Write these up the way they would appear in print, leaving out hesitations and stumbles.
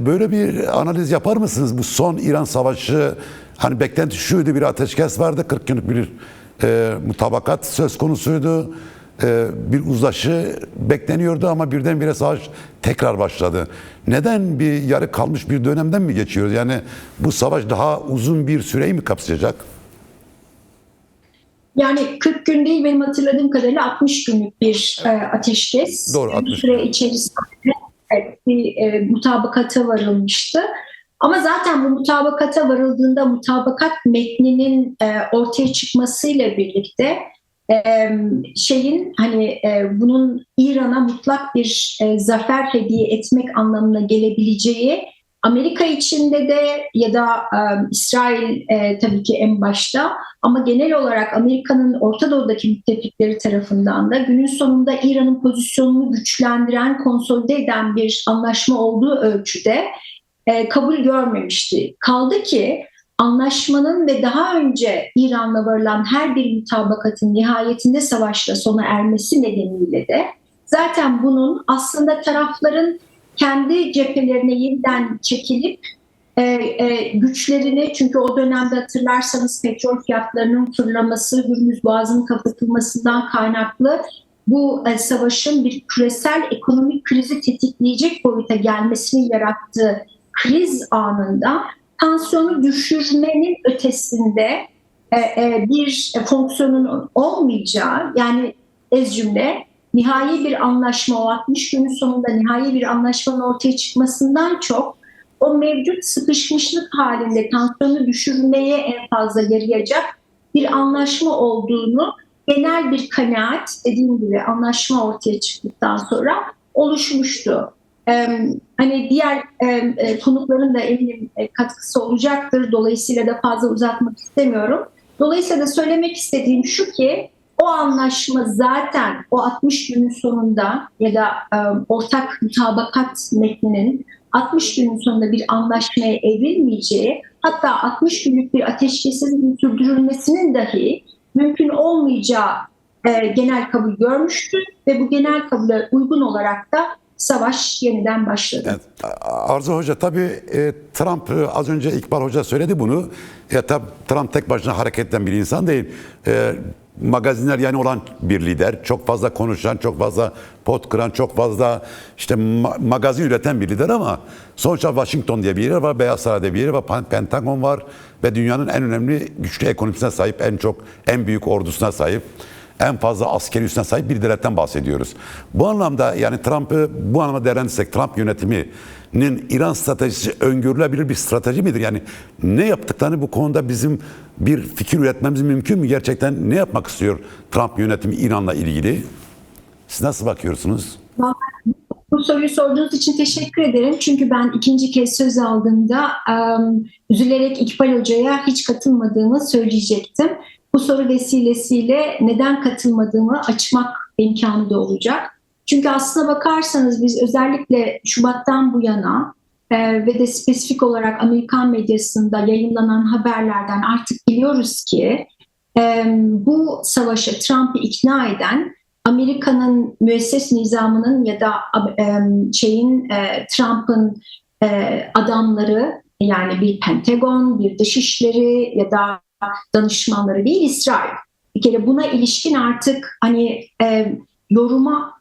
Böyle bir analiz yapar mısınız? Bu son İran Savaşı, hani beklenti şuydu, bir ateşkes vardı, 40 günlük bir mutabakat söz konusuydu. Bir uzlaşı bekleniyordu ama birdenbire savaş tekrar başladı. Neden bir yarı kalmış bir dönemden mi geçiyoruz? Yani bu savaş daha uzun bir süreyi mi kapsayacak? Yani 40 gün değil, benim hatırladığım kadarıyla 60 günlük bir ateşkes. Doğru, Bu 60 süre gün. içerisinde evet, bir mutabakata varılmıştı. Ama zaten bu mutabakata varıldığında mutabakat metninin ortaya çıkmasıyla birlikte bunun İran'a mutlak bir zafer hediye etmek anlamına gelebileceği, Amerika içinde de ya da İsrail tabii ki en başta, ama genel olarak Amerika'nın Orta Doğu'daki müttefikleri tarafından da günün sonunda İran'ın pozisyonunu güçlendiren, konsolide eden bir anlaşma olduğu ölçüde kabul görmemişti. Kaldı ki anlaşmanın ve daha önce İran'la varılan her bir mutabakatın nihayetinde savaşla sona ermesi nedeniyle de zaten bunun aslında tarafların kendi cephelerine yeniden çekilip güçlerini, çünkü o dönemde hatırlarsanız petrol fiyatlarının fırlaması, Hürmüz Boğazı'nın kapatılmasından kaynaklı bu savaşın bir küresel ekonomik krizi tetikleyecek boyuta gelmesini yarattığı kriz anında tansiyonu düşürmenin ötesinde bir fonksiyonun olmayacağı, yani ez cümle nihai bir anlaşma, o 60 günün sonunda nihai bir anlaşmanın ortaya çıkmasından çok o mevcut sıkışmışlık halinde tansiyonu düşürmeye en fazla yarayacak bir anlaşma olduğunu, genel bir kanaat, dediğim gibi anlaşma ortaya çıktıktan sonra oluşmuştu. Hani diğer konukların da eminim katkısı olacaktır. Dolayısıyla da fazla uzatmak istemiyorum. Dolayısıyla da söylemek istediğim şu ki, o anlaşma zaten o 60 günün sonunda ya da ortak mutabakat metninin 60 günün sonunda bir anlaşmaya evrilmeyeceği, hatta 60 günlük bir ateşkesin sürdürülmesinin dahi mümkün olmayacağı genel kabul görmüştü ve bu genel kabule uygun olarak da savaş yeniden başladı. Evet. Arzu Hoca, tabii Trump, az önce İkbal Hoca söyledi bunu. Tabii Trump tek başına hareket eden bir insan değil. Magazinler yani olan bir lider. Çok fazla konuşan, çok fazla pot kıran, çok fazla işte magazin üreten bir lider, ama sonuçta Washington diye bir yer var, Beyaz Saray diye bir yer var, Pentagon var ve dünyanın en önemli güçlü ekonomisine sahip, en büyük ordusuna sahip, en fazla askeri üssüne sahip bir devletten bahsediyoruz. Bu anlamda yani Trump'ı bu anlamda değerlendirirsek, Trump yönetiminin İran stratejisi öngörülebilir bir strateji midir? Yani ne yaptıklarını bu konuda bizim bir fikir üretmemiz mümkün mü? Gerçekten ne yapmak istiyor Trump yönetimi İran'la ilgili? Siz nasıl bakıyorsunuz? Bu soruyu sorduğunuz için teşekkür ederim. Çünkü ben ikinci kez söz aldığımda üzülerek İkbal Hoca'ya hiç katılmadığımı söyleyecektim. Bu soru vesilesiyle neden katılmadığımı açmak imkanı da olacak. Çünkü aslına bakarsanız biz özellikle Şubat'tan bu yana ve de spesifik olarak Amerikan medyasında yayınlanan haberlerden artık biliyoruz ki bu savaşa Trump'ı ikna eden Amerika'nın müesses nizamının ya da Trump'ın adamları, yani bir Pentagon, bir dışişleri ya da danışmanları değil, İsrail. Bir kere buna ilişkin artık hani yoruma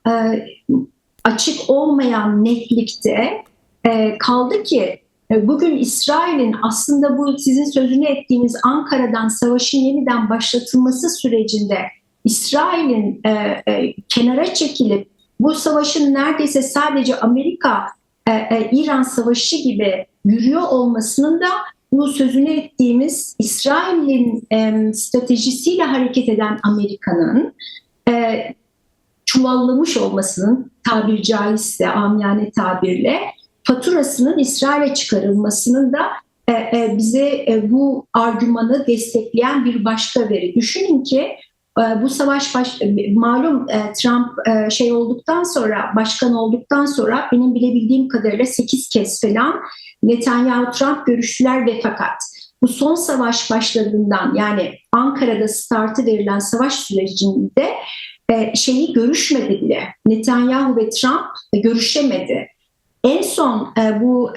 açık olmayan netlikte kaldı ki bugün İsrail'in aslında bu sizin sözünü ettiğiniz Ankara'dan savaşın yeniden başlatılması sürecinde İsrail'in kenara çekilip bu savaşın neredeyse sadece Amerika-İran savaşı gibi yürüyor olmasının da bu sözünü ettiğimiz İsrail'in stratejisiyle hareket eden Amerika'nın çuvallamış olmasının, tabiri caizse amiyane tabirle, faturasının İsrail'e çıkarılmasının da bize bu argümanı destekleyen bir başka veri. Düşünün ki bu savaş malum Trump olduktan sonra, başkan olduktan sonra benim bilebildiğim kadarıyla 8 kez falan Netanyahu-Trump görüştüler ve fakat bu son savaş başladığından, yani Ankara'da startı verilen savaş sürecinde görüşmedi bile. Netanyahu ve Trump görüşemedi. En son bu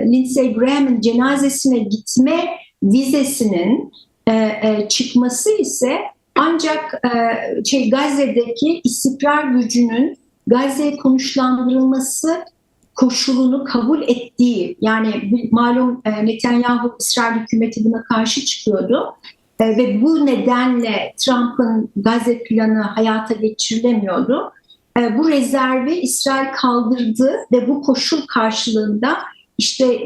Lindsey Graham'ın cenazesine gitme vizesinin çıkması ise ancak Gazze'deki istikrar gücünün Gazze'ye konuşlandırılması koşulunu kabul ettiği, yani malum Netanyahu İsrail hükümeti buna karşı çıkıyordu ve bu nedenle Trump'ın Gazze planı hayata geçirilemiyordu. Bu rezervi İsrail kaldırdı ve bu koşul karşılığında işte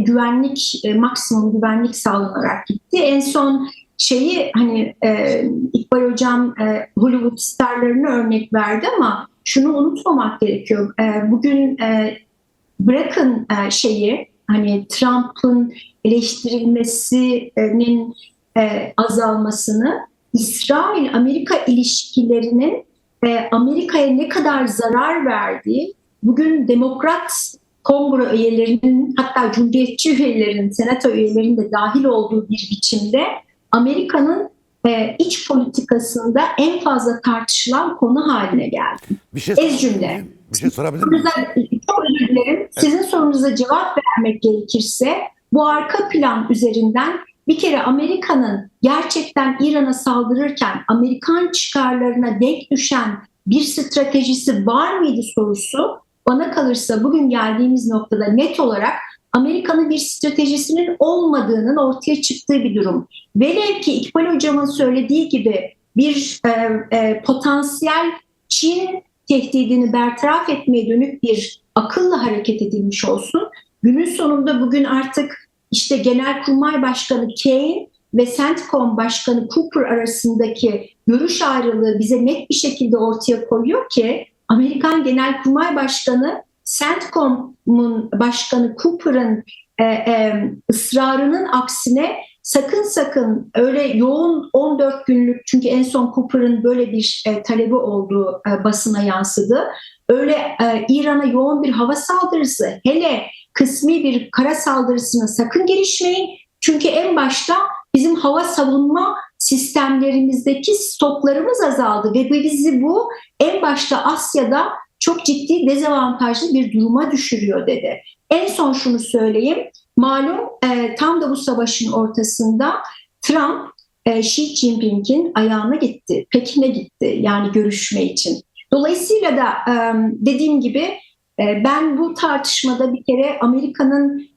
maksimum güvenlik sağlanarak gitti. En son İkbal Hocam Hollywood starlarını örnek verdi ama şunu unutmamak gerekiyor. Bugün bırakın Trump'ın eleştirilmesinin azalmasını, İsrail-Amerika ilişkilerinin Amerika'ya ne kadar zarar verdiği, bugün Demokrat Kongre üyelerinin, hatta Cumhuriyetçi üyelerinin, Senato üyelerinin de dahil olduğu bir biçimde Amerika'nın iç politikasında en fazla tartışılan konu haline geldi. Bir şey sorabilir miyim? Çok özür dilerim. Sizin sorunuza cevap vermek gerekirse, bu arka plan üzerinden bir kere Amerika'nın gerçekten İran'a saldırırken Amerikan çıkarlarına denk düşen bir stratejisi var mıydı sorusu, bana kalırsa bugün geldiğimiz noktada net olarak Amerika'nın bir stratejisinin olmadığının ortaya çıktığı bir durum. Velev ki İkbal Hocam'ın söylediği gibi bir potansiyel Çin tehdidini bertaraf etmeye dönük bir akılla hareket edilmiş olsun. Günün sonunda bugün artık işte Genelkurmay Başkanı Kaine ve CENTCOM Başkanı Cooper arasındaki görüş ayrılığı bize net bir şekilde ortaya koyuyor ki Amerikan Genelkurmay Başkanı CENTCOM'un Başkanı Cooper'ın ısrarının aksine sakın öyle yoğun 14 günlük, çünkü en son Cooper'ın böyle bir talebi olduğu basına yansıdı. Öyle İran'a yoğun bir hava saldırısı, hele kısmi bir kara saldırısına sakın girişmeyin. Çünkü en başta bizim hava savunma sistemlerimizdeki stoklarımız azaldı ve bizi bu en başta Asya'da çok ciddi dezavantajlı bir duruma düşürüyor dedi. En son şunu söyleyeyim. Malum tam da bu savaşın ortasında Trump Xi Jinping'in ayağına gitti, Pekin'e gitti yani görüşme için. Dolayısıyla da dediğim gibi ben bu tartışmada bir kere Amerika'nın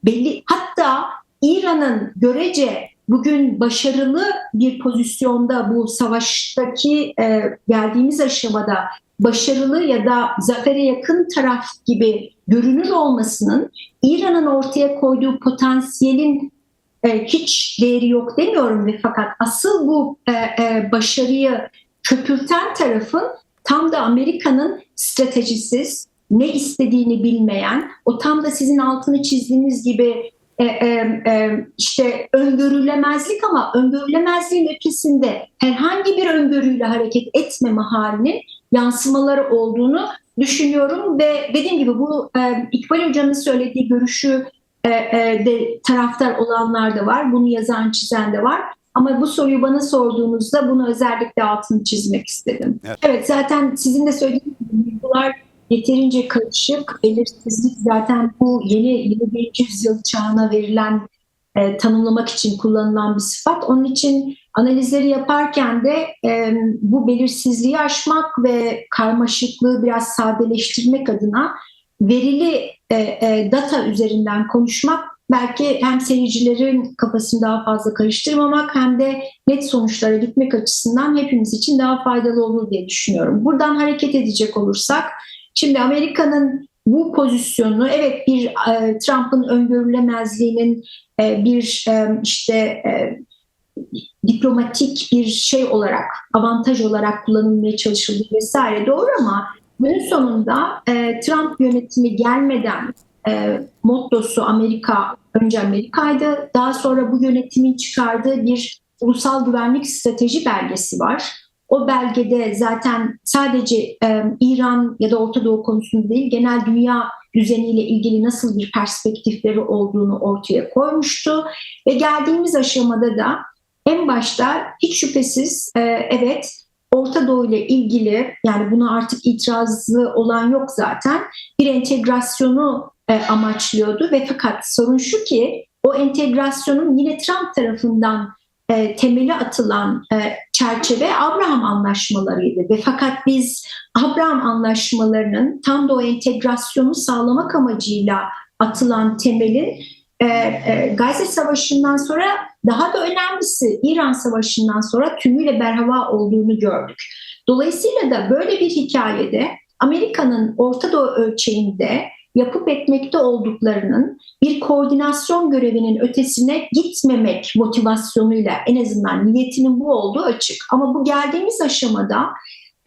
hatta İran'ın görece bugün başarılı bir pozisyonda, bu savaştaki geldiğimiz aşamada başarılı ya da zafere yakın taraf gibi görünür olmasının İran'ın ortaya koyduğu potansiyelin hiç değeri yok demiyorum ve fakat asıl bu başarıyı köpürten tarafın tam da Amerika'nın stratejisiz, ne istediğini bilmeyen, o tam da sizin altını çizdiğiniz gibi işte öngörülemezlik, ama öngörülemezliğin ötesinde herhangi bir öngörüyle hareket etmeme halinin yansımaları olduğunu düşünüyorum ve dediğim gibi bu İkbal Hoca'nın söylediği görüşü de taraftar olanlar da var, bunu yazan çizen de var. Ama bu soruyu bana sorduğunuzda bunu özellikle altını çizmek istedim. Evet, zaten sizin de söylediğiniz gibi bunlar yeterince karışık, belirsizlik zaten bu yeni 21. yüzyıl çağına verilen tanımlamak için kullanılan bir sıfat. Onun için analizleri yaparken de bu belirsizliği aşmak ve karmaşıklığı biraz sadeleştirmek adına verili data üzerinden konuşmak belki hem seyircilerin kafasını daha fazla karıştırmamak hem de net sonuçlara gitmek açısından hepimiz için daha faydalı olur diye düşünüyorum. Buradan hareket edecek olursak, şimdi Amerika'nın bu pozisyonu, evet, bir Trump'ın öngörülemezliğinin bir diplomatik bir şey olarak, avantaj olarak kullanılmaya çalışıldığı vesaire doğru, ama günün sonunda Trump yönetimi gelmeden mottosu önce Amerika'ydı. Daha sonra bu yönetimin çıkardığı bir ulusal güvenlik strateji belgesi var. O belgede zaten sadece İran ya da Orta Doğu konusunda değil, genel dünya düzeniyle ilgili nasıl bir perspektifleri olduğunu ortaya koymuştu. Ve geldiğimiz aşamada da en başta hiç şüphesiz evet, Orta Doğu ile ilgili, yani buna artık itirazı olan yok zaten, bir entegrasyonu amaçlıyordu ve fakat sorun şu ki o entegrasyonun yine Trump tarafından temeli atılan çerçeve Abraham anlaşmalarıydı ve fakat biz Abraham anlaşmalarının tam da o entegrasyonu sağlamak amacıyla atılan temelin Gazze Savaşı'ndan sonra, daha da önemlisi İran Savaşı'ndan sonra tümüyle berhava olduğunu gördük. Dolayısıyla da böyle bir hikayede Amerika'nın Orta Doğu ölçeğinde yapıp etmekte olduklarının bir koordinasyon görevinin ötesine gitmemek motivasyonuyla, en azından niyetinin bu olduğu açık. Ama bu geldiğimiz aşamada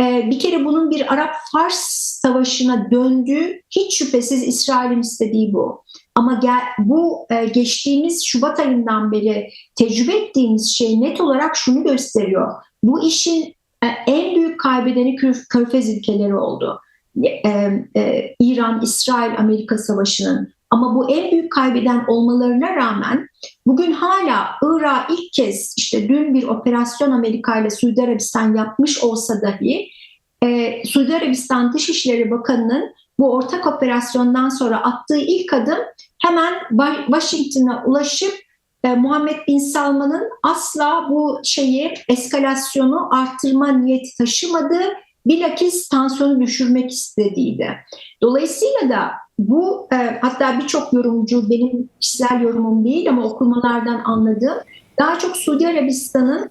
bir kere bunun bir Arap-Fars savaşına döndüğü hiç şüphesiz İsrail'in istediği bu. Ama bu geçtiğimiz Şubat ayından beri tecrübe ettiğimiz şey net olarak şunu gösteriyor. Bu işin en büyük kaybedeni Körfez ülkeleri oldu. İran, İsrail, Amerika savaşının. Ama bu en büyük kaybeden olmalarına rağmen bugün hala Irak'a ilk kez, işte dün bir operasyon Amerika ile Suudi Arabistan yapmış olsa dahi Suudi Arabistan Dışişleri Bakanı'nın bu ortak operasyondan sonra attığı ilk adım hemen Washington'a ulaşıp Muhammed Bin Salman'ın asla bu eskalasyonu artırma niyeti taşımadığı, bilakis tansiyonu düşürmek istediğiydi. Dolayısıyla da bu hatta birçok yorumcu, benim kişisel yorumum değil ama okumalardan anladığım, daha çok Suudi Arabistan'ın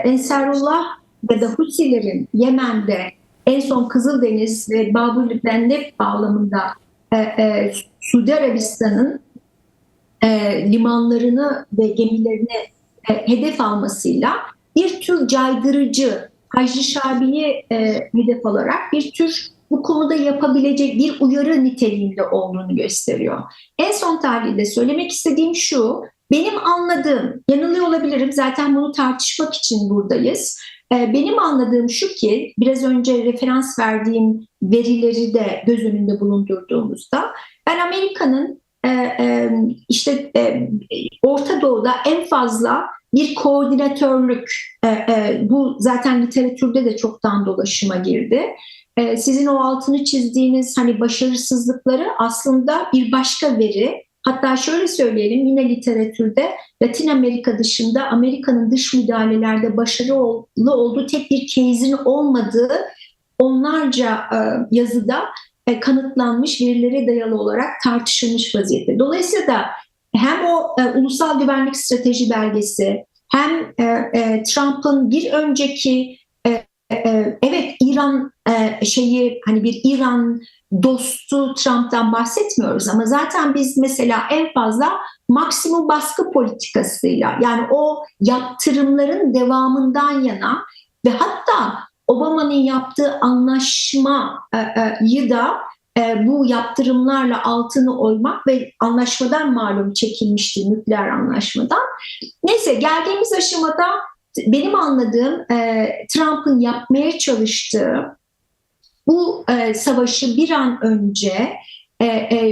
Ensarullah ya da Husilerin Yemen'de en son Kızıldeniz ve Bab-ül Mandeb bağlamında Suudi Arabistan'ın limanlarını ve gemilerini hedef almasıyla bir tür caydırıcı, Hacı Şabi'yi hedef alarak bir tür bu konuda yapabilecek bir uyarı niteliğinde olduğunu gösteriyor. En son tahlilde söylemek istediğim şu, benim anladığım, yanılıyor olabilirim, zaten bunu tartışmak için buradayız. Benim anladığım şu ki, biraz önce referans verdiğim verileri de göz önünde bulundurduğumuzda, ben Amerika'nın Orta Doğu'da en fazla bir koordinatörlük, bu zaten literatürde de çoktan dolaşıma girdi. Sizin o altını çizdiğiniz hani başarısızlıkları aslında bir başka veri. Hatta şöyle söyleyelim, yine literatürde Latin Amerika dışında Amerika'nın dış müdahalelerde başarılı olduğu tek bir case'in olmadığı onlarca yazıda kanıtlanmış, verilere dayalı olarak tartışılmış vaziyette. Dolayısıyla da hem o ulusal güvenlik strateji belgesi, hem Trump'ın bir önceki evet İran hani bir İran dostu Trump'tan bahsetmiyoruz ama zaten biz mesela en fazla maksimum baskı politikasıyla, yani o yaptırımların devamından yana ve hatta Obama'nın yaptığı anlaşmayı da bu yaptırımlarla altını oymak ve anlaşmadan malum çekilmişti, nükleer anlaşmadan. Neyse, geldiğimiz aşamada benim anladığım Trump'ın yapmaya çalıştığı bu savaşı bir an önce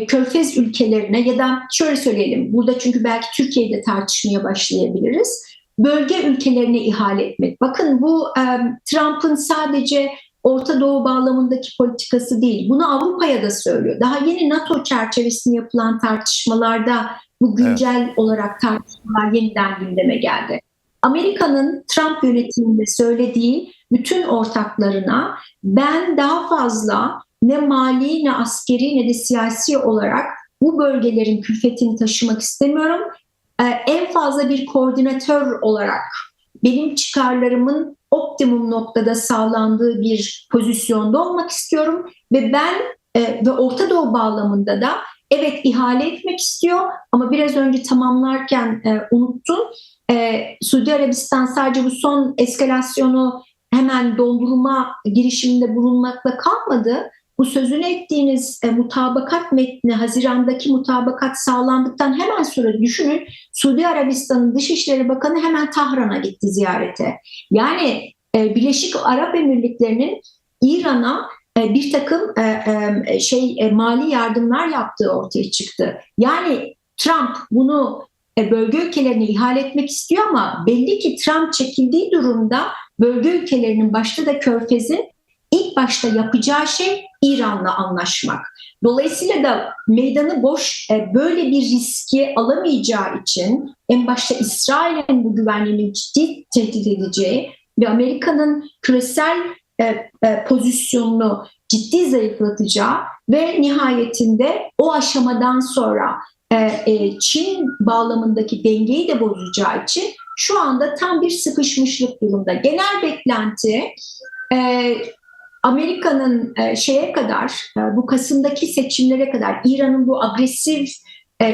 Körfez ülkelerine, ya da şöyle söyleyelim, burada çünkü belki Türkiye'de tartışmaya başlayabiliriz, bölge ülkelerine ihale etmek. Bakın, bu Trump'ın sadece Orta Doğu bağlamındaki politikası değil. Bunu Avrupa'ya da söylüyor. Daha yeni NATO çerçevesinde yapılan tartışmalarda bu güncel olarak tartışmalar yeniden gündeme geldi. Amerika'nın Trump yönetiminde söylediği bütün ortaklarına, ben daha fazla ne mali, ne askeri, ne de siyasi olarak bu bölgelerin külfetini taşımak istemiyorum. En fazla bir koordinatör olarak benim çıkarlarımın optimum noktada sağlandığı bir pozisyonda olmak istiyorum ve ben ve Orta Doğu bağlamında da evet ihale etmek istiyor ama biraz önce tamamlarken unuttum. Suudi Arabistan sadece bu son eskalasyonu hemen dondurma girişiminde bulunmakla kalmadı. Bu sözünü ettiğiniz mutabakat metni, Haziran'daki mutabakat sağlandıktan hemen sonra düşünün, Suudi Arabistan'ın Dışişleri Bakanı hemen Tahran'a gitti ziyarete. Yani Birleşik Arap Emirlikleri'nin İran'a bir takım mali yardımlar yaptığı ortaya çıktı. Yani Trump bunu bölge ülkelerine ihale etmek istiyor ama belli ki Trump çekildiği durumda bölge ülkelerinin, başta da Körfez'in, ilk başta yapacağı şey İran'la anlaşmak. Dolayısıyla da meydanı boş, böyle bir riski alamayacağı için en başta İsrail'in bu güvenliğini ciddi tehdit edeceği ve Amerika'nın küresel pozisyonunu ciddi zayıflatacağı ve nihayetinde o aşamadan sonra Çin bağlamındaki dengeyi de bozacağı için şu anda tam bir sıkışmışlık durumda. Genel beklenti Amerika'nın şeye kadar, bu Kasım'daki seçimlere kadar İran'ın bu agresif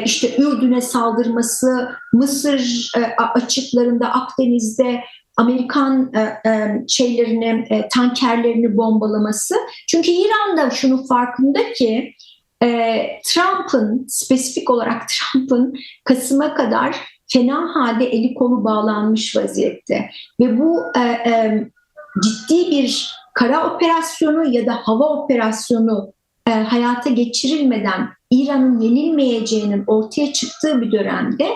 işte Ürdün'e saldırması, Mısır açıklarında, Akdeniz'de Amerikan tankerlerini bombalaması. Çünkü İran da şunun farkında ki Trump'ın, spesifik olarak Trump'ın Kasım'a kadar fena halde eli kolu bağlanmış vaziyette. Ve bu ciddi bir kara operasyonu ya da hava operasyonu hayata geçirilmeden İran'ın yenilmeyeceğinin ortaya çıktığı bir dönemde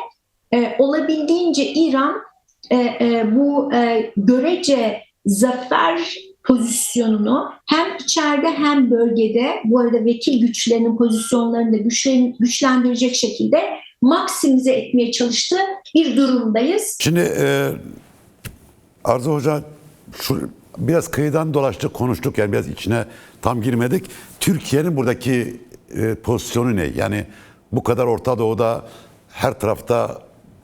olabildiğince İran bu görece zafer pozisyonunu hem içeride hem bölgede, bu arada vekil güçlerinin pozisyonlarını da güçlendirecek şekilde maksimize etmeye çalıştığı bir durumdayız. Şimdi Arzu Hoca, biraz kıyıdan dolaştık, konuştuk, yani biraz içine tam girmedik. Türkiye'nin buradaki pozisyonu ne? Yani bu kadar Orta Doğu'da her tarafta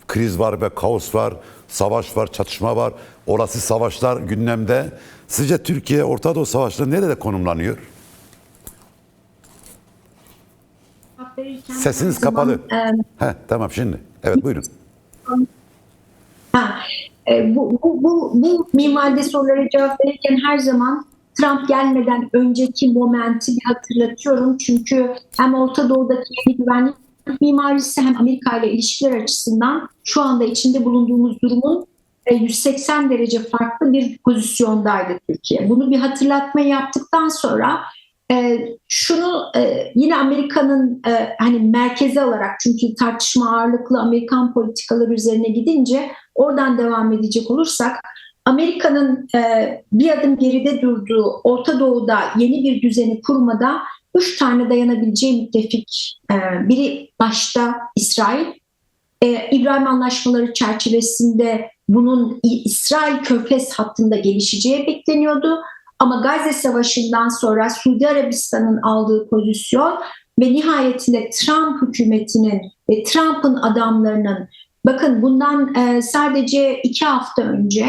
kriz var ve kaos var, savaş var, çatışma var, olası savaşlar gündemde. Sizce Türkiye Orta Doğu savaşları nerede konumlanıyor? Sesiniz kapalı. Tamam şimdi. Evet, buyurun. Bu minvalde sorulara cevap verirken her zaman Trump gelmeden önceki momenti bir hatırlatıyorum. Çünkü hem Orta Doğu'daki yeni güvenlik mimarisi hem Amerika ile ilişkiler açısından şu anda içinde bulunduğumuz durumun 180 derece farklı bir pozisyondaydı Türkiye. Bunu bir hatırlatma yaptıktan sonra şunu yine Amerika'nın hani merkeze alarak, çünkü tartışma ağırlıklı Amerikan politikaları üzerine gidince oradan devam edecek olursak, Amerika'nın bir adım geride durduğu Orta Doğu'da yeni bir düzeni kurmada 3 tane dayanabileceği müttefik, biri başta İsrail, İbrahim Anlaşmaları çerçevesinde bunun İsrail Körfez hattında gelişeceği bekleniyordu. Ama Gazze Savaşı'ndan sonra Suudi Arabistan'ın aldığı pozisyon ve nihayetinde Trump hükümetinin ve Trump'ın adamlarının, bakın bundan sadece 2 hafta önce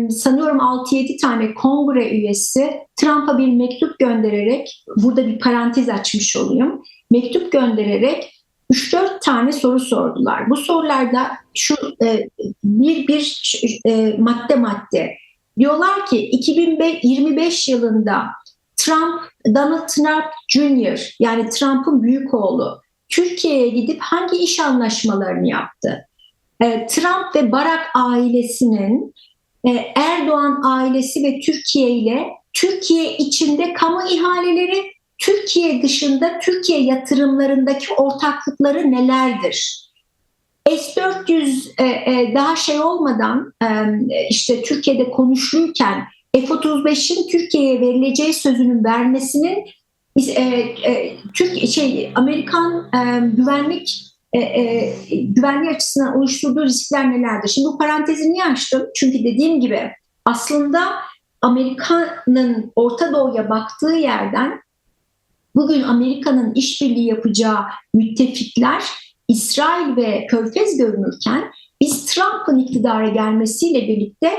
sanıyorum 6-7 tane kongre üyesi Trump'a bir mektup göndererek, burada bir parantez açmış olayım, mektup göndererek 3-4 tane soru sordular. Bu sorularda şu madde diyorlar ki 2025 yılında Donald Trump Jr., yani Trump'ın büyük oğlu, Türkiye'ye gidip hangi iş anlaşmalarını yaptı? Trump ve Barack ailesinin Erdoğan ailesi ve Türkiye ile Türkiye içinde kamu ihaleleri, Türkiye dışında Türkiye yatırımlarındaki ortaklıkları nelerdir? S-400 daha şey olmadan işte Türkiye'de konuşulurken F-35'in Türkiye'ye verileceği sözünün vermesinin Amerikan güvenliği açısından oluşturduğu riskler nelerdir? Şimdi bu parantezi niye açtım? Çünkü dediğim gibi aslında Amerika'nın Orta Doğu'ya baktığı yerden bugün Amerika'nın işbirliği yapacağı müttefikler İsrail ve Körfez görünürken biz Trump'ın iktidara gelmesiyle birlikte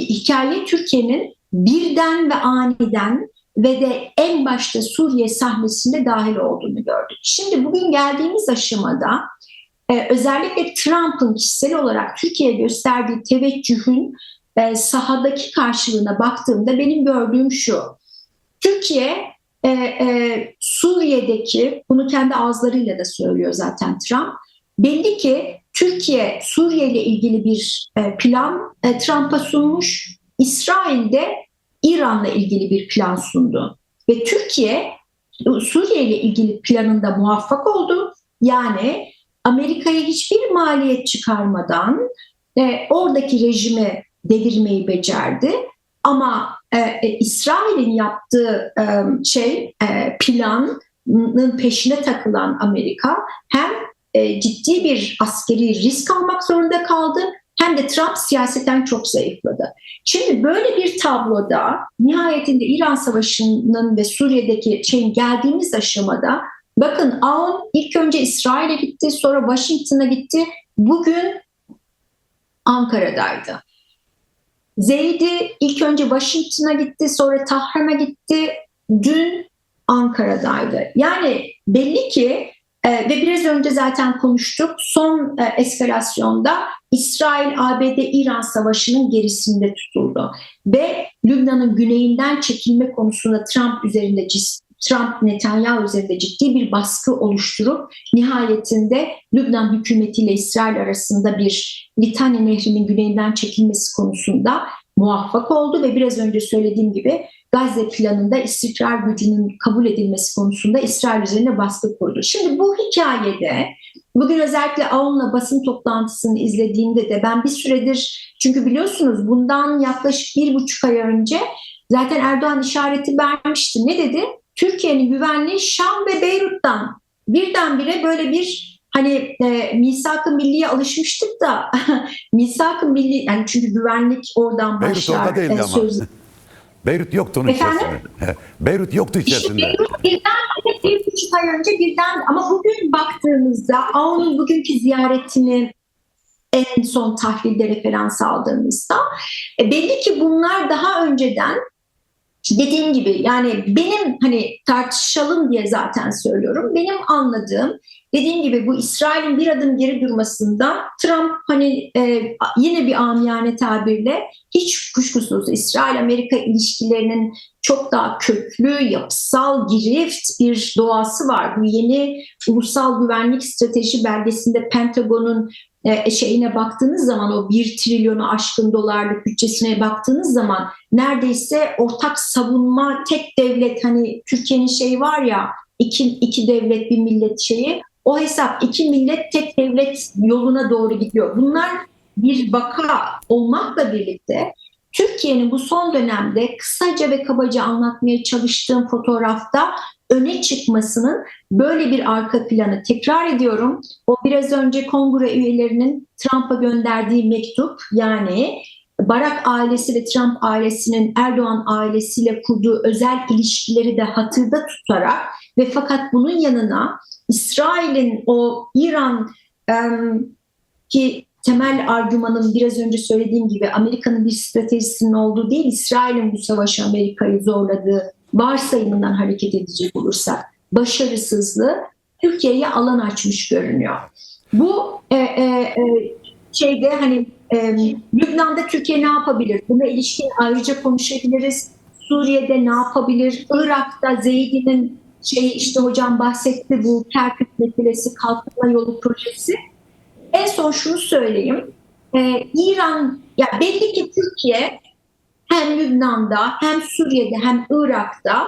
hikaye Türkiye'nin birden ve aniden ve de en başta Suriye sahnesinde dahil olduğunu gördük. Şimdi bugün geldiğimiz aşamada özellikle Trump'ın kişisel olarak Türkiye'ye gösterdiği teveccühün sahadaki karşılığına baktığımda benim gördüğüm şu: Türkiye Suriye'deki, bunu kendi ağızlarıyla da söylüyor zaten Trump, belli ki Türkiye Suriye ile ilgili bir plan Trump'a sunmuş, İsrail'de İran'la ilgili bir plan sundu ve Türkiye Suriye ile ilgili planında muvaffak oldu. Yani Amerika'ya hiçbir maliyet çıkarmadan oradaki rejimi devirmeyi becerdi. Ama İsrail'in yaptığı planın peşine takılan Amerika hem ciddi bir askeri risk almak zorunda kaldı, hem de Trump siyaseten çok zayıfladı. Şimdi böyle bir tabloda nihayetinde İran Savaşı'nın ve Suriye'deki geldiğimiz aşamada bakın Aoun ilk önce İsrail'e gitti, sonra Washington'a gitti. Bugün Ankara'daydı. Zeydi ilk önce Washington'a gitti, sonra Tahran'a gitti. Dün Ankara'daydı. Yani belli ki ve biraz önce zaten konuştuk, son eskalasyonda İsrail-ABD-İran savaşının gerisinde tutuldu. Ve Lübnan'ın güneyinden çekilme konusunda Trump-Netanyahu üzerinde ciddi bir baskı oluşturup nihayetinde Lübnan hükümetiyle İsrail arasında bir Litani Nehri'nin güneyinden çekilmesi konusunda muvaffak oldu ve biraz önce söylediğim gibi Gazze planında istikrar gücünün kabul edilmesi konusunda İsrail üzerine baskı kurdu. Şimdi bu hikayede bugün özellikle Aoun'la basın toplantısını izlediğimde de ben bir süredir, çünkü biliyorsunuz bundan yaklaşık 1,5 ay önce zaten Erdoğan işareti vermişti. Ne dedi? Türkiye'nin güvenliği Şam ve Beyrut'tan, birdenbire böyle bir misak-ı milliye alışmıştık da misak-ı milli, yani çünkü güvenlik oradan Beyrut başlar. orada değildi ama. Beyrut yoktu onun içerisinde. Beyrut yoktu içerisinde. Beyrut birden 1,5 ay önce ama bugün baktığımızda Aoun'un bugünkü ziyaretini en son tahlilde referans aldığımızda belli ki bunlar daha önceden, dediğim gibi, yani benim tartışalım diye zaten söylüyorum. Benim anladığım, dediğim gibi, bu İsrail'in bir adım geri durmasında Trump yine bir amiyane tabirle hiç kuşkusuz İsrail-Amerika ilişkilerinin çok daha köklü, yapısal, girift bir doğası var. Bu yeni ulusal güvenlik strateji belgesinde Pentagon'un şeyine baktığınız zaman, o 1 trilyonu aşkın dolarlık bütçesine baktığınız zaman neredeyse ortak savunma, tek devlet, Türkiye'nin var ya, iki devlet bir millet o hesap, 2 millet tek devlet yoluna doğru gidiyor. Bunlar bir vaka olmakla birlikte Türkiye'nin bu son dönemde kısaca ve kabaca anlatmaya çalıştığım fotoğrafta öne çıkmasının böyle bir arka planı, tekrar ediyorum, o biraz önce kongre üyelerinin Trump'a gönderdiği mektup, yani Barak ailesi ve Trump ailesinin Erdoğan ailesiyle kurduğu özel ilişkileri de hatırda tutarak ve fakat bunun yanına İsrail'in o İran ki temel argümanın biraz önce söylediğim gibi Amerika'nın bir stratejisinin olduğu değil, İsrail'in bu savaşı Amerika'yı zorladığı varsayımından hareket edecek olursak başarısızlığı Türkiye'ye alan açmış görünüyor. Bu Lübnan'da Türkiye ne yapabilir? Buna ilişkin ayrıca konuşabiliriz. Suriye'de ne yapabilir? Irak'ta Zeydi'nin hocam bahsetti, bu Kerkük meselesi, kalkınma yolu projesi. En son şunu söyleyeyim. İran, belli ki Türkiye hem Lübnan'da hem Suriye'de hem Irak'ta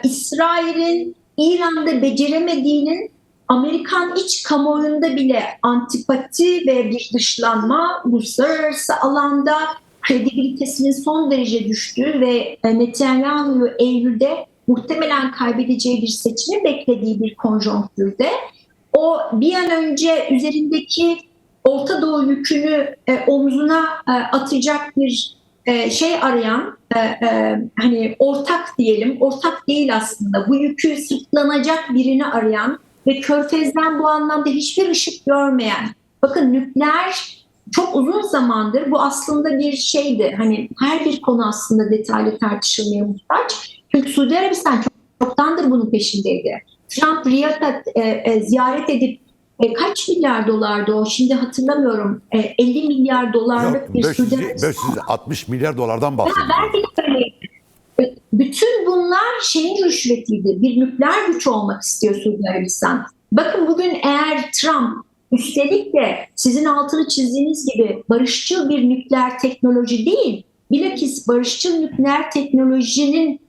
İsrail'in İran'da beceremediğinin Amerikan iç kamuoyunda bile antipati ve bir dışlanma, uluslararası alanda kredibilitesinin son derece düştüğü ve Netanyahu'yu Eylül'de muhtemelen kaybedeceği bir seçimi beklediği bir konjonktürde o bir an önce üzerindeki Orta Doğu yükünü omzuna atacak bir arayan, ortak diyelim, ortak değil aslında, bu yükü sırtlanacak birini arayan ve Körfez'den bu anlamda hiçbir ışık görmeyen, bakın nükleer çok uzun zamandır bu aslında bir şeydi, her bir konu aslında detaylı tartışılmaya muhtaç. Çünkü Suudi Arabistan çoktandır bunun peşindeydi. Trump Riyad'a ziyaret edip kaç milyar dolardı o? Şimdi hatırlamıyorum. 50 milyar dolarlık bir Suudi Arabistan. 560 milyar dolardan bahsediyor. Bütün bunlar rüşvetiydi. Bir nükleer güç olmak istiyor Suudi Arabistan. Bakın bugün eğer Trump üstelik de sizin altını çizdiğiniz gibi barışçıl bir nükleer teknoloji değil, bilakis barışçıl nükleer teknolojinin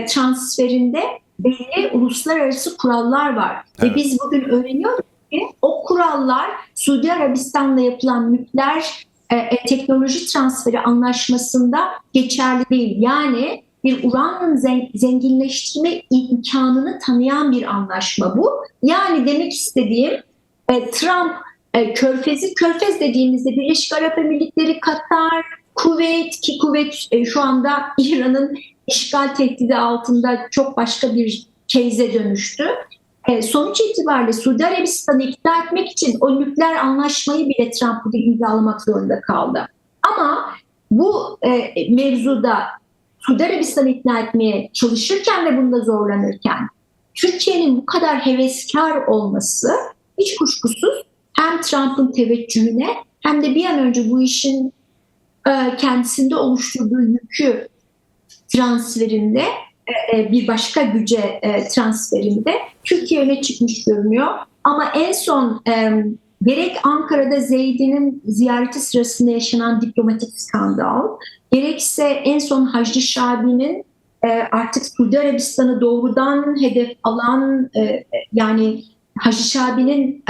transferinde belli uluslararası kurallar var. Evet. Ve biz bugün öğreniyoruz o kurallar Suudi Arabistan'la yapılan nükleer teknoloji transferi anlaşmasında geçerli değil. Yani bir uranın zenginleştirme imkanını tanıyan bir anlaşma bu. Yani demek istediğim Trump Körfez dediğimizde Birleşik Arap Emirlikleri, Katar, Kuveyt ki Kuveyt şu anda İran'ın işgal tehdidi altında çok başka bir case'e dönüştü. Sonuç itibariyle Suudi Arabistan'ı ikna etmek için o nükleer anlaşmayı bile Trump bugün imzalamak zorunda kaldı. Ama bu mevzuda Suudi Arabistan'ı ikna etmeye çalışırken ve bunda zorlanırken Türkiye'nin bu kadar heveskar olması hiç kuşkusuz hem Trump'ın teveccühüne hem de bir an önce bu işin kendisinde oluşturduğu yükü transferinde bir başka güce transferinde Türkiye öne çıkmış görünüyor. Ama en son gerek Ankara'da Zeydi'nin ziyareti sırasında yaşanan diplomatik skandal, gerekse en son Hacı Şabi'nin artık Suudi Arabistan'ı doğrudan hedef alan yani Hacı Şabi'nin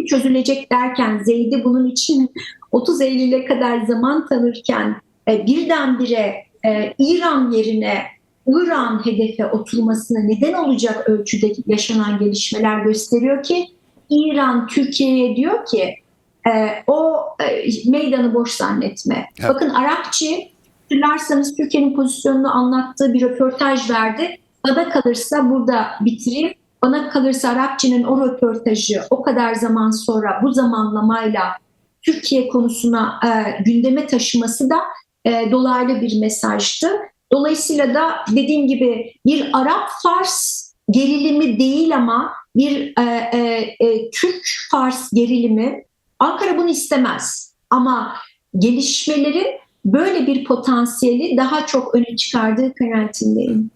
çözülecek derken Zeydi bunun için 30 Eylül'e kadar zaman tanırken birdenbire İran yerine İran hedefe oturmasına neden olacak ölçüde yaşanan gelişmeler gösteriyor ki İran Türkiye'ye diyor ki o meydanı boş zannetme. Evet. Bakın Arapçı hatırlarsanız Türkiye'nin pozisyonunu anlattığı bir röportaj verdi. Bana kalırsa burada bitireyim. Bana kalırsa Arapçı'nın o röportajı o kadar zaman sonra bu zamanlamayla Türkiye konusuna gündeme taşıması da dolaylı bir mesajdı. Dolayısıyla da dediğim gibi bir Arap-Fars gerilimi değil ama bir Türk-Fars gerilimi. Ankara bunu istemez ama gelişmelerin böyle bir potansiyeli daha çok öne çıkardığı kanaatindeyim.